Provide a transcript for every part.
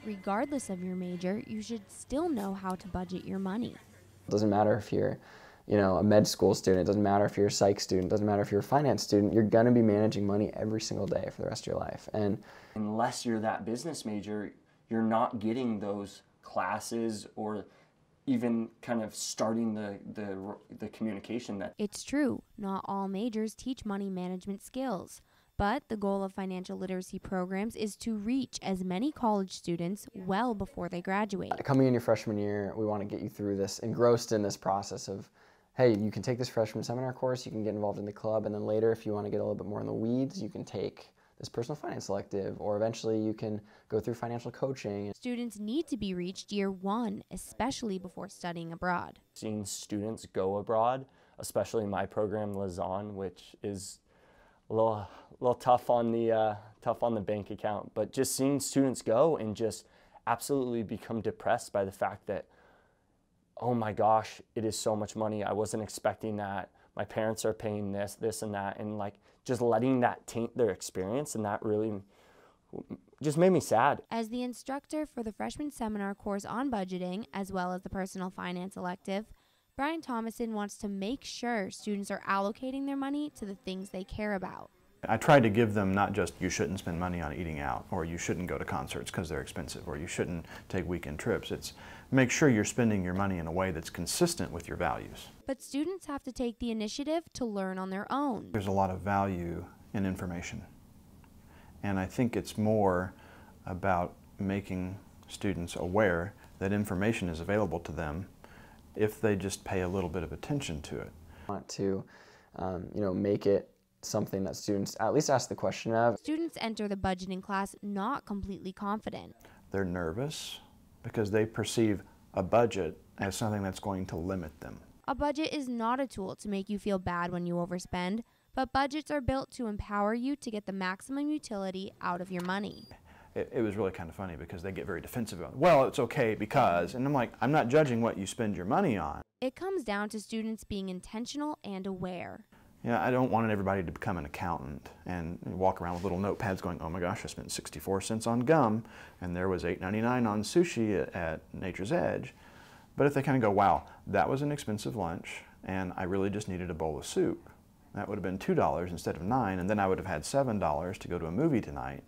Regardless of your major, you should still know how to budget your money. It doesn't matter if you're, a med school student, it doesn't matter if you're a psych student, it doesn't matter if you're a finance student, you're gonna be managing money every single day for the rest of your life. And unless you're that business major, you're not getting those classes or even kind of starting the communication that... It's true, not all majors teach money management skills, but the goal of financial literacy programs is to reach as many college students well before they graduate. Coming in your freshman year, we want to get you through this, engrossed in this process of, hey, you can take this freshman seminar course, you can get involved in the club, and then later if you want to get a little bit more in the weeds, you can take this personal finance elective, or eventually you can go through financial coaching. Students need to be reached year one, especially before studying abroad. Seeing students go abroad, especially my program, Lausanne, which is a little tough on the bank account, but just seeing students go and just absolutely become depressed by the fact that, oh my gosh, it is so much money. I wasn't expecting that. My parents are paying this and that, and like just letting that taint their experience, and that really just made me sad. As the instructor for the freshman seminar course on budgeting, as well as the personal finance elective, Brian Thomason wants to make sure students are allocating their money to the things they care about. I tried to give them not just you shouldn't spend money on eating out, or you shouldn't go to concerts because they're expensive, or you shouldn't take weekend trips. It's make sure you're spending your money in a way that's consistent with your values. But students have to take the initiative to learn on their own. There's a lot of value in information, and I think it's more about making students aware that information is available to them if they just pay a little bit of attention to it. I want to make it something that students at least ask the question of. Students enter the budgeting class not completely confident. They're nervous because they perceive a budget as something that's going to limit them. A budget is not a tool to make you feel bad when you overspend, but budgets are built to empower you to get the maximum utility out of your money. It was really kind of funny because they get very defensive about it. Well, it's okay because, and I'm like, I'm not judging what you spend your money on. It comes down to students being intentional and aware. Yeah, I don't want everybody to become an accountant and walk around with little notepads going, oh my gosh, I spent 64 cents on gum and there was $8.99 on sushi at Nature's Edge. But if they kind of go, wow, that was an expensive lunch and I really just needed a bowl of soup. That would have been $2 instead of $9, and then I would have had $7 to go to a movie tonight.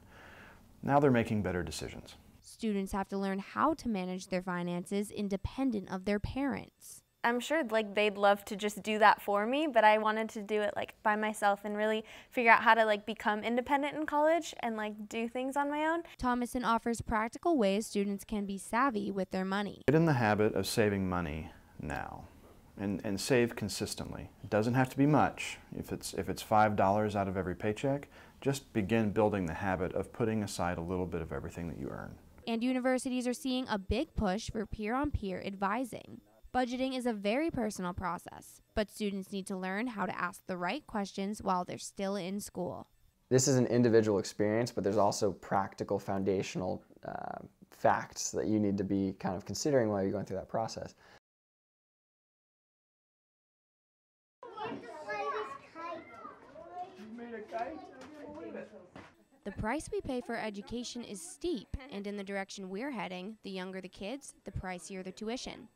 Now they're making better decisions. Students have to learn how to manage their finances independent of their parents. I'm sure they'd love to just do that for me, but I wanted to do it by myself and really figure out how to become independent in college and do things on my own. Thomason offers practical ways students can be savvy with their money. Get in the habit of saving money now and save consistently. It doesn't have to be much. If it's $5 out of every paycheck, just begin building the habit of putting aside a little bit of everything that you earn. And universities are seeing a big push for peer-on-peer advising. Budgeting is a very personal process, but students need to learn how to ask the right questions while they're still in school. This is an individual experience, but there's also practical foundational facts that you need to be kind of considering while you're going through that process. The price we pay for education is steep, and in the direction we're heading, the younger the kids, the pricier the tuition.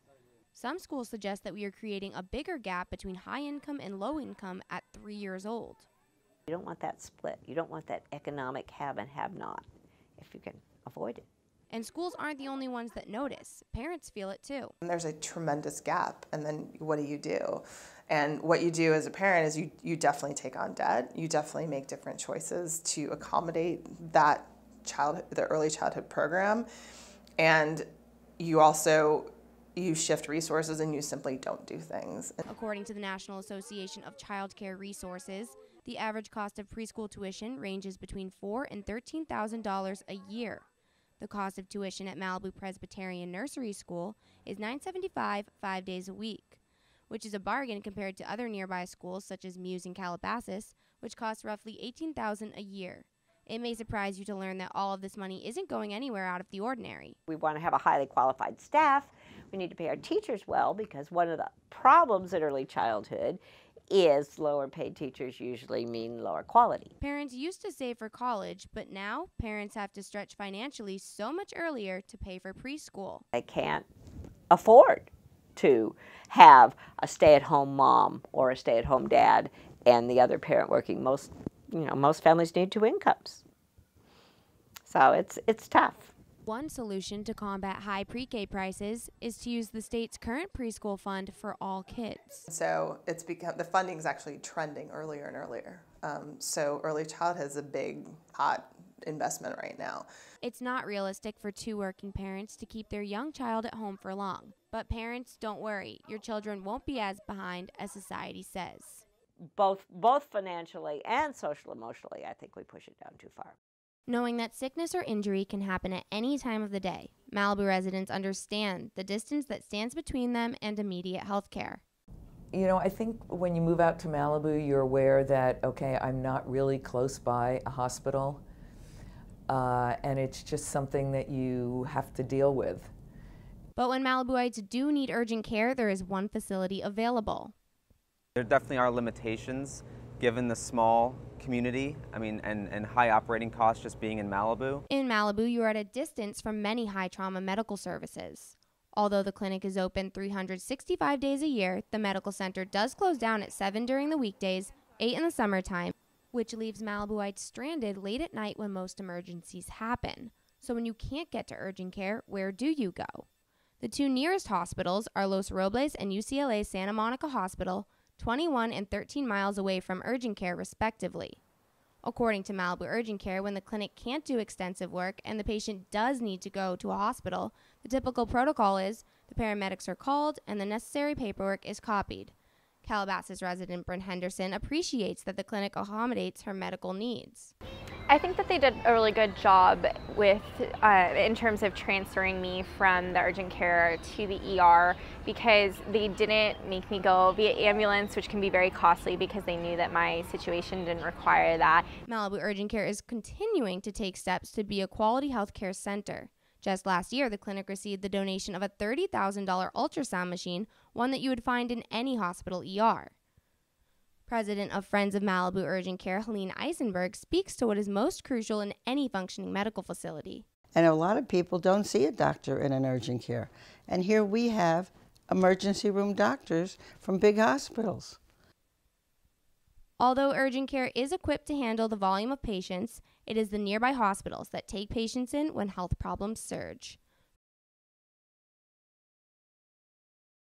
Some schools suggest that we are creating a bigger gap between high income and low income at 3 years old. You don't want that split. You don't want that economic have and have not, if you can avoid it. And schools aren't the only ones that notice. Parents feel it too. There's a tremendous gap, and then what do? And what you do as a parent is you definitely take on debt. You definitely make different choices to accommodate that the early childhood program. And you shift resources and you simply don't do things. According to the National Association of Child Care Resources, the average cost of preschool tuition ranges between $4,000 and $13,000 a year. The cost of tuition at Malibu Presbyterian Nursery School is $975 5 days a week, which is a bargain compared to other nearby schools such as Muse in Calabasas, which costs roughly $18,000 a year. It may surprise you to learn that all of this money isn't going anywhere out of the ordinary. We want to have a highly qualified staff. We need to pay our teachers well, because one of the problems in early childhood is lower paid teachers usually mean lower quality. Parents used to save for college, but now parents have to stretch financially so much earlier to pay for preschool. They can't afford to have a stay-at-home mom or a stay-at-home dad and the other parent working. Most families need 2 incomes. So it's tough. One solution to combat high pre-K prices is to use the state's current preschool fund for all kids. So it's become, the funding is actually trending earlier and earlier. So early childhood is a big, hot investment right now. It's not realistic for 2 working parents to keep their young child at home for long. But parents, don't worry, your children won't be as behind as society says. Both financially and social emotionally, I think we push it down too far. Knowing that sickness or injury can happen at any time of the day, Malibu residents understand the distance that stands between them and immediate health care. You know, I think when you move out to Malibu, you're aware that, okay, I'm not really close by a hospital, and it's just something that you have to deal with. But when Malibuites do need urgent care, there is one facility available. There definitely are limitations given the small community, and high operating costs just being in Malibu. In Malibu, you are at a distance from many high trauma medical services. Although the clinic is open 365 days a year, the medical center does close down at 7 during the weekdays, 8 in the summertime, which leaves Malibuites stranded late at night when most emergencies happen. So when you can't get to urgent care, where do you go? The 2 nearest hospitals are Los Robles and UCLA Santa Monica Hospital, 21 and 13 miles away from urgent care respectively. According to Malibu Urgent Care, when the clinic can't do extensive work and the patient does need to go to a hospital, the typical protocol is the paramedics are called and the necessary paperwork is copied. Calabasas resident Bryn Henderson appreciates that the clinic accommodates her medical needs. I think that they did a really good job with, in terms of transferring me from the urgent care to the ER, because they didn't make me go via ambulance, which can be very costly because they knew that my situation didn't require that. Malibu Urgent Care is continuing to take steps to be a quality healthcare center. Just last year, the clinic received the donation of a $30,000 ultrasound machine, one that you would find in any hospital ER. President of Friends of Malibu Urgent Care, Helene Eisenberg, speaks to what is most crucial in any functioning medical facility. And a lot of people don't see a doctor in an urgent care. And here we have emergency room doctors from big hospitals. Although urgent care is equipped to handle the volume of patients, it is the nearby hospitals that take patients in when health problems surge.